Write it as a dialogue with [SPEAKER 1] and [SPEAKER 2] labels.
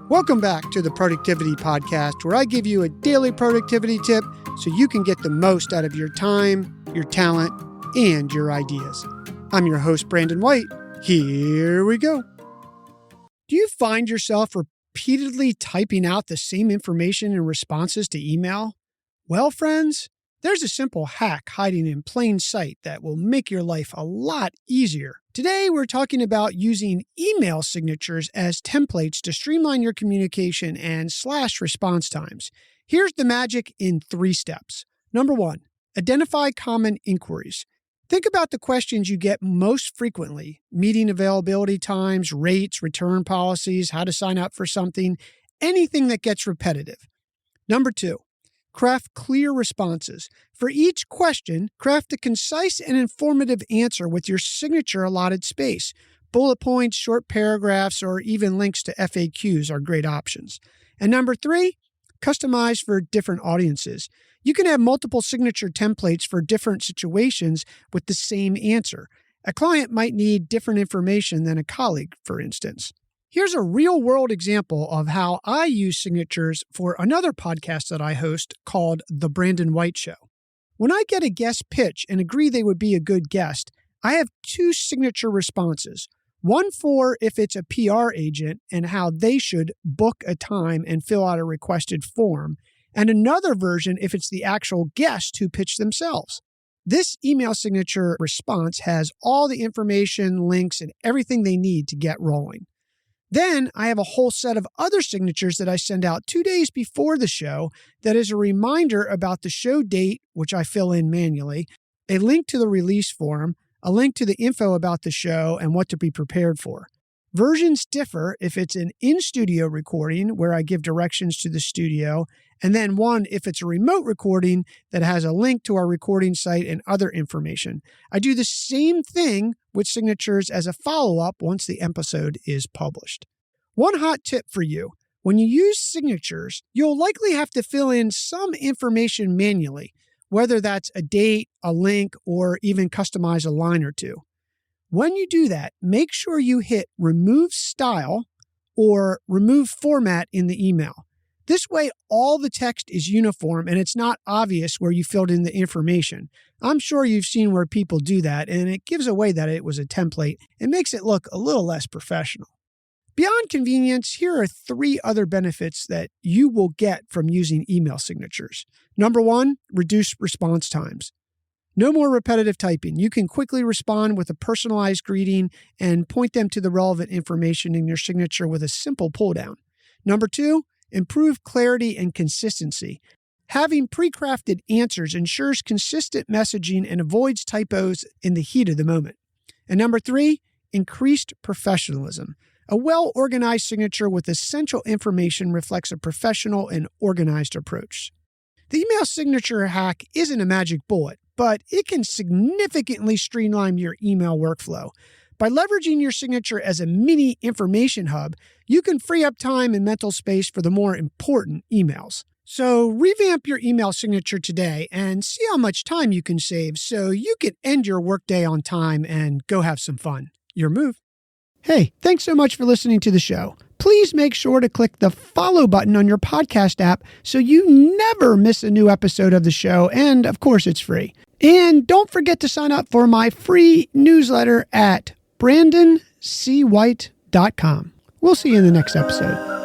[SPEAKER 1] Welcome back to the Productivity Podcast, where I give you a daily productivity tip so you can get the most out of your time, your talent, and your ideas. I'm your host, Brandon White. Here we go. Do you find yourself repeatedly typing out the same information in responses to email? Well, friends, there's a simple hack hiding in plain sight that will make your life a lot easier. Today, we're talking about using email signatures as templates to streamline your communication and slash response times. Here's the magic in 3 steps. Number 1, identify common inquiries. Think about the questions you get most frequently: meeting availability times, rates, return policies, how to sign up for something, anything that gets repetitive. Number 2, craft clear responses. For each question, craft a concise and informative answer with your signature allotted space. Bullet points, short paragraphs, or even links to FAQs are great options. And number 3, customize for different audiences. You can have multiple signature templates for different situations with the same answer. A client might need different information than a colleague, for instance. Here's a real-world example of how I use signatures for another podcast that I host called The Brandon White Show. When I get a guest pitch and agree they would be a good guest, I have 2 signature responses. One for if it's a PR agent and how they should book a time and fill out a requested form, and another version if it's the actual guest who pitched themselves. This email signature response has all the information, links, and everything they need to get rolling. Then I have a whole set of other signatures that I send out 2 days before the show that is a reminder about the show date, which I fill in manually, a link to the release form, a link to the info about the show and what to be prepared for. Versions differ if it's an in-studio recording where I give directions to the studio, and then one if it's a remote recording that has a link to our recording site and other information. I do the same thing with signatures as a follow-up once the episode is published. One hot tip for you: when you use signatures, you'll likely have to fill in some information manually, whether that's a date, a link, or even customize a line or 2. When you do that, make sure you hit Remove Style or Remove Format in the email. This way, all the text is uniform and it's not obvious where you filled in the information. I'm sure you've seen where people do that, and it gives away that it was a template and makes it look a little less professional. Beyond convenience, here are 3 other benefits that you will get from using email signatures. Number 1, reduce response times. No more repetitive typing. You can quickly respond with a personalized greeting and point them to the relevant information in your signature with a simple pull-down. Number 2, improve clarity and consistency. Having pre-crafted answers ensures consistent messaging and avoids typos in the heat of the moment. And number 3, increased professionalism. A well-organized signature with essential information reflects a professional and organized approach. The email signature hack isn't a magic bullet, but it can significantly streamline your email workflow. By leveraging your signature as a mini information hub, you can free up time and mental space for the more important emails. So revamp your email signature today and see how much time you can save so you can end your workday on time and go have some fun. Your move. Hey, thanks so much for listening to the show. Please make sure to click the follow button on your podcast app so you never miss a new episode of the show. And of course, it's free. And don't forget to sign up for my free newsletter at brandonCwhite.com. We'll see you in the next episode.